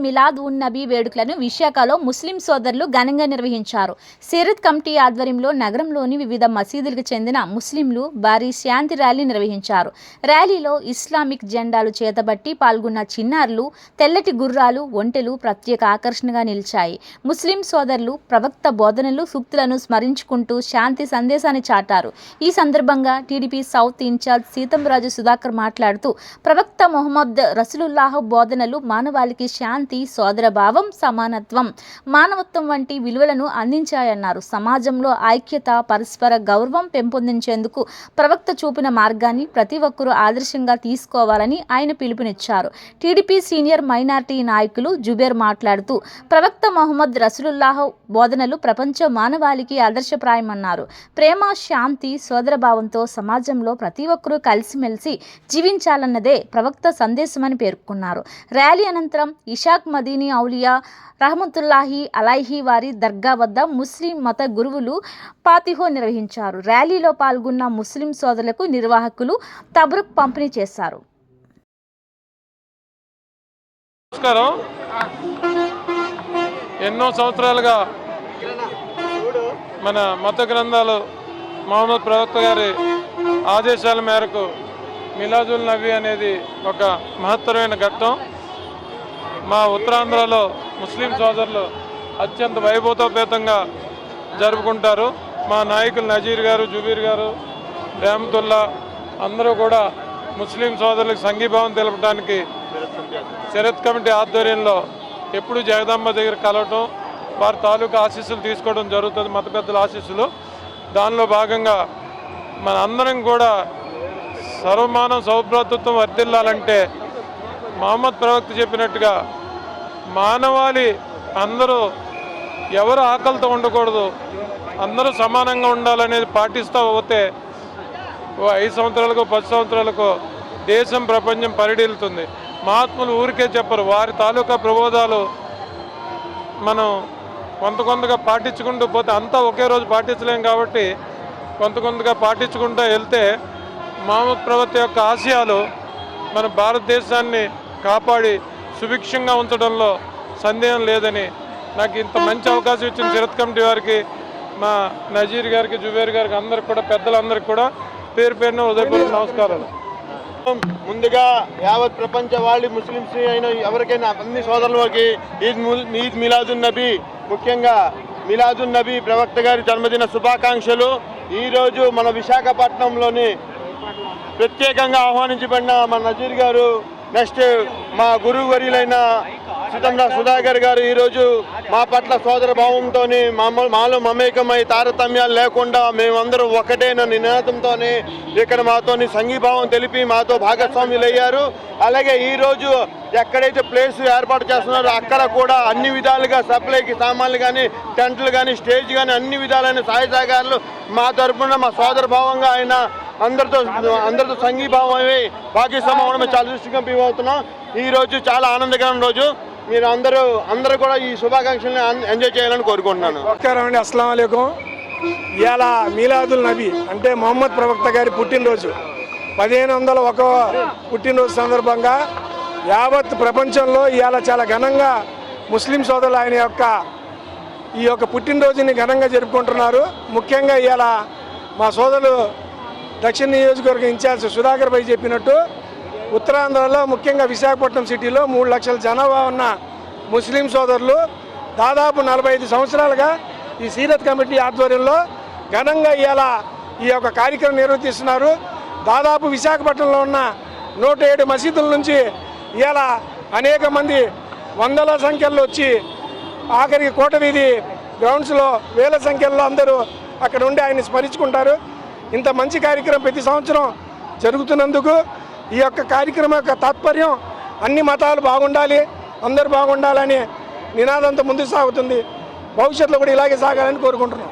మిలాద్ ఉన్ నబీ వేడుకలను విశాఖలో ముస్లిం సోదరులు ఘనంగా నిర్వహించారు. సిరత్ కమిటీ ఆధ్వర్యంలో నగరంలోని వివిధ మసీదులకు చెందిన ముస్లింలు భారీ శాంతి ర్యాలీ నిర్వహించారు. ర్యాలీలో ఇస్లామిక్ జెండాలు చేతబట్టి పాల్గొన్న చిన్నారులు, తెల్లటి గుర్రాలు, ఒంటెలు ప్రత్యేక ఆకర్షణగా నిలిచాయి. ముస్లిం సోదరులు ప్రవక్త బోధనలు, సూక్తులను స్మరించుకుంటూ శాంతి సందేశాన్ని చాటారు. ఈ సందర్భంగా టీడీపీ సౌత్ ఇన్ఛార్జ్ సీతంరాజు సుధాకర్ మాట్లాడుతూ ప్రవక్త మొహమ్మద్ రసూలుల్లాహ్ బోధనలు మానవాళికి శాంతి, సోదరభావం, సమానత్వం, మానవత్వం వంటి విలువలను అందించాయన్నారు. సమాజంలో ఐక్యత, పరస్పర గౌరవం పెంపొందించేందుకు ప్రవక్త చూపిన మార్గాన్ని ప్రతి ఒక్కరూ ఆదర్శంగా తీసుకోవాలని ఆయన పిలుపునిచ్చారు. టీడీపీ సీనియర్ మైనారిటీ నాయకులు జుబేర్ మాట్లాడుతూ ప్రవక్త మొహమ్మద్ రసూలుల్లాహ్ బోధనలు ప్రపంచ మానవాళికి ఆదర్శప్రాయమన్నారు. ప్రేమ, శాంతి, సోదరభావంతో సమాజంలో ప్రతి ఒక్కరూ కలిసిమెలిసి జీవించాలన్నదే ప్రవక్త సందేశమని పేర్కొన్నారు. ర్యాలీ అనంతరం ఇషాక్ మదీనీ ఔలియా రహమతుల్లాహి అలైహి వారి దర్గా వద్ద ముస్లిం మత గురువులు ఫాతిహో నిర్వహించారు. ర్యాలీలో పాల్గొన్న ముస్లిం సోదరులకు నిర్వాహకులు తబ్రుక్ పంపిణీ చేశారు. నమస్కారం. ఎన్నో సంవత్సరాలుగా మన మత గ్రంథాలు మహమ్మద్ ప్రవక్త గారి ఆదేశాల మేరకు మిలాదుల్ నబీ అనేది ఒక మహత్తరమైన ఘట్టం. మా ఉత్తరాంధ్రలో ముస్లిం సోదరులు అత్యంత వైభవోపేతంగా జరుపుకుంటారు. మా నాయకులు నజీర్ గారు, జుబీర్ గారు, రెహమతుల్లా అందరూ కూడా ముస్లిం సోదరులకు సంఘీభావం తెలపడానికి సిరత్ కమిటీ ఆధ్వర్యంలో ఎప్పుడు జగదాంబ దగ్గర కలవటం, వారి తాలూకా ఆశీస్సులు తీసుకోవడం జరుగుతుంది, మత పెద్దల ఆశీస్సులు. దానిలో భాగంగా మన అందరం కూడా సర్వమానవ సౌభ్రాతృత్వం వర్ధిల్లాలంటే మహమ్మద్ ప్రవక్త చెప్పినట్టుగా మానవాళి అందరూ ఎవరు ఆకలితో ఉండకూడదు, అందరూ సమానంగా ఉండాలనేది పాటిస్తూ పోతే 5 సంవత్సరాలకు 10 సంవత్సరాలకు దేశం, ప్రపంచం పరిడీలుతుంది. మహాత్ములు ఊరికే చెప్పరు, వారి తాలూకా ప్రబోధాలు మనం కొంతగా పాటించుకుంటూ పోతే అంతా ఒకే రోజు పాటించలేం కాబట్టి కొంతగా పాటించుకుంటూ వెళ్తే మహమ్మద్ ప్రవక్త యొక్క ఆశయాలు మన భారతదేశాన్ని కాపాడి సుభిక్షంగా ఉంచడంలో సందేహం లేదని, నాకు ఇంత మంచి అవకాశం ఇచ్చిన సిరత్ కమిటీ వారికి, మా నజీర్ గారికి, జుబేర్ గారికి, అందరికి కూడా పెద్దలందరికీ కూడా పేరు పేరున హృదయపూర్వక నమస్కారాలు. ముందుగా యావత్ ప్రపంచ వాళ్ళు ముస్లిమ్స్ అయిన ఎవరికైనా అన్ని సోదరులకి ఈద్ మిలాదున్ నబీ, ముఖ్యంగా మిలాదున్ నబీ ప్రవక్త గారి జన్మదిన శుభాకాంక్షలు. ఈరోజు మన విశాఖపట్నంలోని ప్రత్యేకంగా ఆహ్వానించబడిన మన నజీర్ గారు, నెక్స్ట్ మా గురువు వర్యులైన సీతంరాజు సుధాకర్ గారు ఈరోజు మా పట్ల సోదర భావంతో మాలో మమేకమై తారతమ్యాలు లేకుండా మేమందరం ఒకటేన నినాదంతో ఇక్కడ మాతోని సంఘీభావం తెలిపి మాతో భాగస్వాములు అయ్యారు. అలాగే ఈరోజు ఎక్కడైతే ప్లేస్ ఏర్పాటు చేస్తున్నారో అక్కడ కూడా అన్ని విధాలుగా సప్లైకి సామాన్లు కానీ, టెంట్లు కానీ, స్టేజ్ కానీ అన్ని విధాలైన సహాయ సహకారాలు మా తరఫున మా సోదర భావంగా ఆయన అందరితో సంఘీభావం అయి భాగస్వామ్యం అవడం చాలా దృష్టిగా ఫీల్ అవుతున్నాం. ఈరోజు చాలా ఆనందకరమైన రోజు. మీరు అందరూ కూడా ఈ శుభాకాంక్షల్ని ఎంజాయ్ చేయాలని కోరుకుంటున్నాను. నమస్కారం అండి, అస్సలం వాలేకుం. ఇవాళ మీలాదుల్ నబీ అంటే మొహమ్మద్ ప్రవక్త గారి పుట్టినరోజు 1501 పుట్టినరోజు సందర్భంగా యావత్ ప్రపంచంలో ఇవాళ చాలా ఘనంగా ముస్లిం సోదరులు ఆయన ఈ యొక్క పుట్టినరోజుని ఘనంగా జరుపుకుంటున్నారు. ముఖ్యంగా ఇవాళ మా సోదరులు దక్షిణ నియోజకవర్గ ఇన్ఛార్జ్ సుధాకర్ భాయ్ చెప్పినట్టు ఉత్తరాంధ్రలో ముఖ్యంగా విశాఖపట్నం సిటీలో 3 లక్షల జనాభా ఉన్న ముస్లిం సోదరులు దాదాపు 45 సంవత్సరాలుగా ఈ సీరత్ కమిటీ ఆధ్వర్యంలో ఘనంగా ఇవాళ ఈ యొక్క కార్యక్రమం నిర్వహిస్తున్నారు. దాదాపు విశాఖపట్నంలో ఉన్న 107 మసీదుల నుంచి ఇవాళ అనేక మంది వందల సంఖ్యలో వచ్చి ఆఖరికి కోటవీధి గ్రౌండ్స్లో వేల సంఖ్యలో అందరూ అక్కడ ఉండి ఆయన్ని స్మరించుకుంటారు. ఇంత మంచి కార్యక్రమం ప్రతి సంవత్సరం జరుగుతున్నందుకు ఈ యొక్క కార్యక్రమం యొక్క తాత్పర్యం అన్ని మతాలు బాగుండాలి, అందరూ బాగుండాలని నినాదంతో ముందుకు సాగుతుంది. భవిష్యత్తులో కూడా ఇలాగే సాగాలని కోరుకుంటున్నాం.